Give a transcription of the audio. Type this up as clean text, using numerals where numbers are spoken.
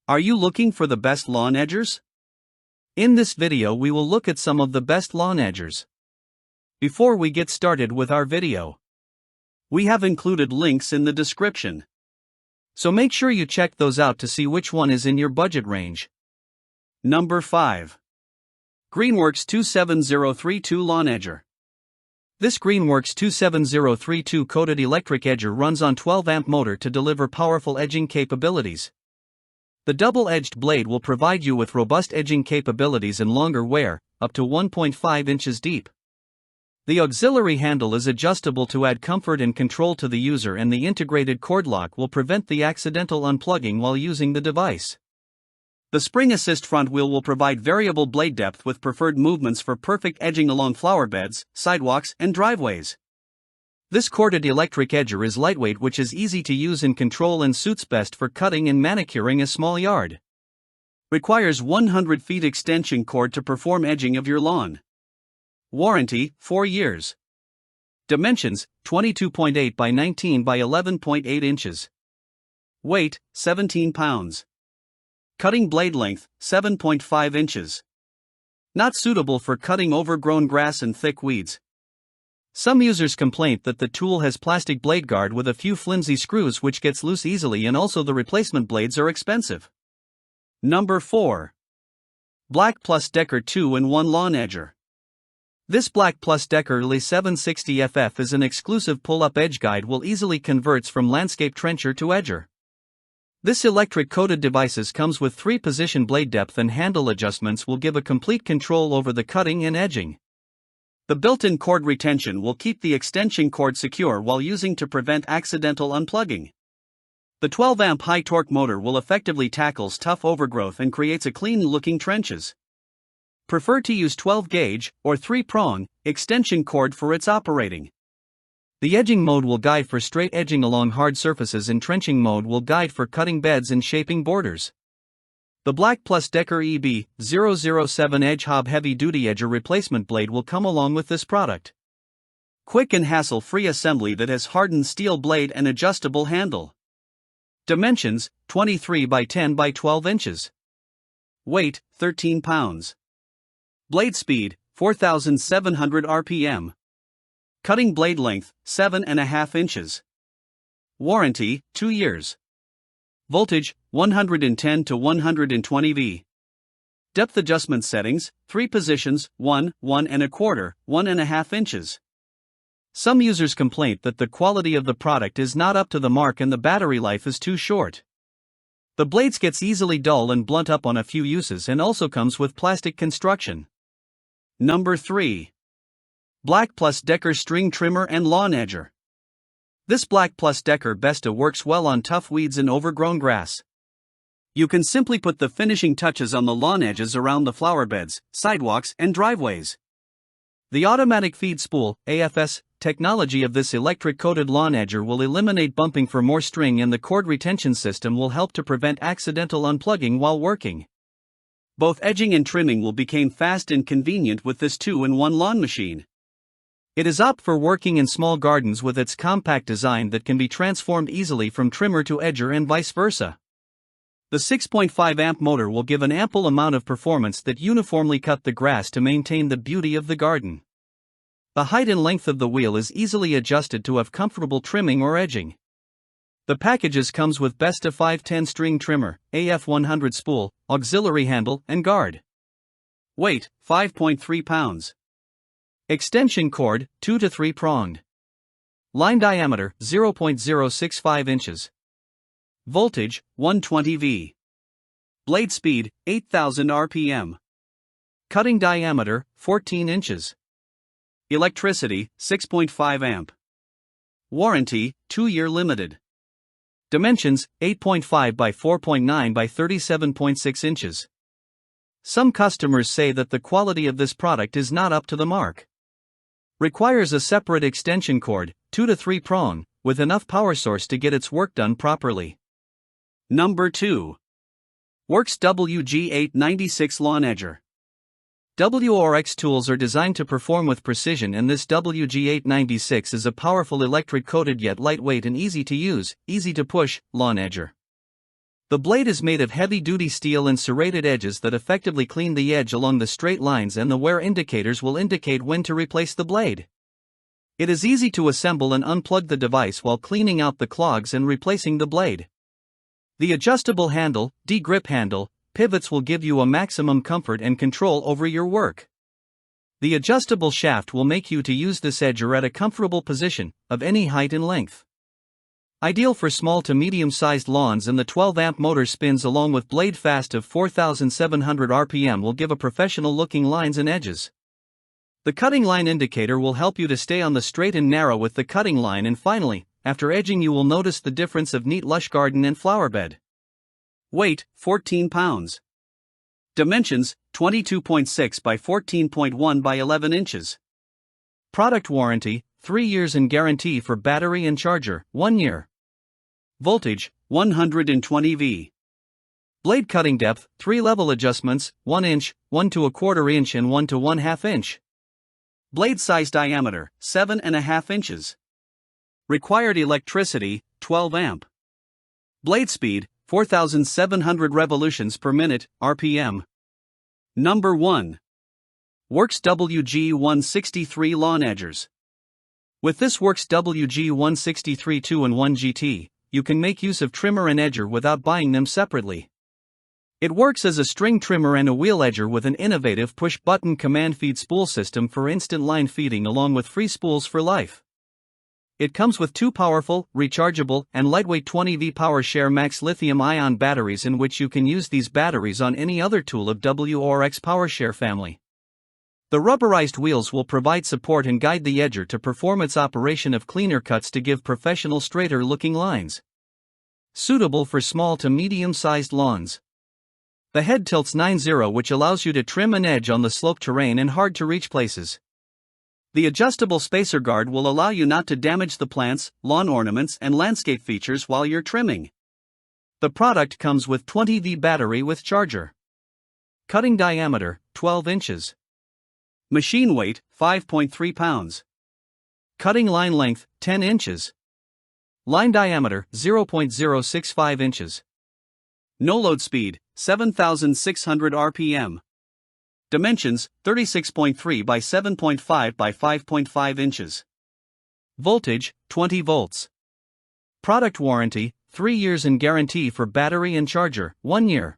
Are you looking for the best lawn edgers? In this video we will look at some of the best lawn edgers. Before we get started with our video, we have included links in the description. So make sure you check those out to see which one is in your budget range. Number 5. Greenworks 27032 Lawn Edger. This Greenworks 27032 coated electric edger runs on 12-amp motor to deliver powerful edging capabilities. The double-edged blade will provide you with robust edging capabilities and longer wear, up to 1.5 inches deep. The auxiliary handle is adjustable to add comfort and control to the user, and the integrated cord lock will prevent the accidental unplugging while using the device. The spring assist front wheel will provide variable blade depth with preferred movements for perfect edging along flower beds, sidewalks, and driveways. This corded electric edger is lightweight, which is easy to use and control, and suits best for cutting and manicuring a small yard. Requires 100 feet extension cord to perform edging of your lawn. Warranty, 4 years. Dimensions, 22.8 by 19 by 11.8 inches. Weight, 17 pounds. Cutting blade length, 7.5 inches. Not suitable for cutting overgrown grass and thick weeds. Some users complain that the tool has plastic blade guard with a few flimsy screws which gets loose easily, and also the replacement blades are expensive. Number 4. Black Plus Decker 2-in-1 Lawn Edger. This Black Plus Decker LE 760FF is an exclusive pull-up edge guide, will easily converts from landscape trencher to edger. This electric coated device comes with 3-position blade depth and handle adjustments, will give a complete control over the cutting and edging. The built-in cord retention will keep the extension cord secure while using to prevent accidental unplugging. The 12-amp high-torque motor will effectively tackles tough overgrowth and creates a clean-looking trenches. Prefer to use 12-gauge or 3-prong extension cord for its operating. The edging mode will guide for straight edging along hard surfaces, and trenching mode will guide for cutting beds and shaping borders. The Black Plus Decker EB007 Edge Hob Heavy Duty Edger replacement blade will come along with this product. Quick and hassle-free assembly that has hardened steel blade and adjustable handle. Dimensions, 23 by 10 by 12 inches. Weight, 13 pounds. Blade speed, 4,700 RPM. Cutting blade length, 7.5 inches. Warranty, 2 years. Voltage, 110 to 120 V. Depth adjustment settings, 3 positions, 1, 1.25, 1.5 inches. Some users complain that the quality of the product is not up to the mark and the battery life is too short. The blades gets easily dull and blunt up on a few uses, and also comes with plastic construction. Number 3. Black Plus Decker String Trimmer and Lawn Edger. This Black Plus Decker Besta works well on tough weeds and overgrown grass. You can simply put the finishing touches on the lawn edges around the flower beds, sidewalks, and driveways. The automatic feed spool (AFS) technology of this electric coated lawn edger will eliminate bumping for more string, and the cord retention system will help to prevent accidental unplugging while working. Both edging and trimming will become fast and convenient with this 2-in-1 lawn machine. It is up for working in small gardens with its compact design that can be transformed easily from trimmer to edger and vice versa. The 6.5-amp motor will give an ample amount of performance that uniformly cut the grass to maintain the beauty of the garden. The height and length of the wheel is easily adjusted to have comfortable trimming or edging. The packages comes with Besta 510 string trimmer, AF100 spool, auxiliary handle, and guard. Weight, 5.3 pounds. Extension cord, 2 to 3 pronged. Line diameter, 0.065 inches. Voltage, 120 V. Blade speed, 8,000 RPM. Cutting diameter, 14 inches. Electricity, 6.5 amp. Warranty, 2-year limited. Dimensions, 8.5 by 4.9 by 37.6 inches. Some customers say that the quality of this product is not up to the mark. Requires a separate extension cord, 2 to 3 prong, with enough power source to get its work done properly. Number 2. WORX WG896 Lawn Edger. WORX tools are designed to perform with precision, and this WG896 is a powerful electric-coated yet lightweight and easy to use, easy to push, lawn edger. The blade is made of heavy-duty steel and serrated edges that effectively clean the edge along the straight lines, and the wear indicators will indicate when to replace the blade. It is easy to assemble and unplug the device while cleaning out the clogs and replacing the blade. The adjustable handle, D-grip handle, pivots will give you a maximum comfort and control over your work. The adjustable shaft will make you to use this edger at a comfortable position, of any height and length. Ideal for small to medium-sized lawns, and the 12-amp motor spins along with blade fast of 4,700 RPM will give a professional-looking lines and edges. The cutting line indicator will help you to stay on the straight and narrow with the cutting line, and finally, after edging you will notice the difference of neat lush garden and flower bed. Weight, 14 pounds. Dimensions, 22.6 by 14.1 by 11 inches. Product warranty, 3 years, and guarantee for battery and charger, 1 year. Voltage, 120 V. Blade cutting depth, 3 level adjustments, 1 inch, 1 to 1/4 inch and 1 to 1/2 inch. Blade size diameter, 7.5 inches. Required electricity, 12 amp. Blade speed, 4,700 revolutions per minute, RPM. Number 1. WORX WG163 Lawn Edgers. With this WORX WG163 2-in-1 GT, you can make use of trimmer and edger without buying them separately. It works as a string trimmer and a wheel edger with an innovative push-button command feed spool system for instant line feeding, along with free spools for life. It comes with 2 powerful, rechargeable, and lightweight 20V PowerShare Max lithium-ion batteries, in which you can use these batteries on any other tool of WORX PowerShare family. The rubberized wheels will provide support and guide the edger to perform its operation of cleaner cuts to give professional straighter-looking lines. Suitable for small to medium-sized lawns. The head tilts 9-0, which allows you to trim an edge on the sloped terrain and hard-to-reach places. The adjustable spacer guard will allow you not to damage the plants, lawn ornaments, and landscape features while you're trimming. The product comes with 20V battery with charger. Cutting diameter, 12 inches. Machine weight, 5.3 pounds. Cutting line length, 10 inches. Line diameter, 0.065 inches. No load speed, 7,600 RPM. Dimensions, 36.3 by 7.5 by 5.5 inches. Voltage, 20 volts. Product warranty, 3 years, and guarantee for battery and charger, 1 year.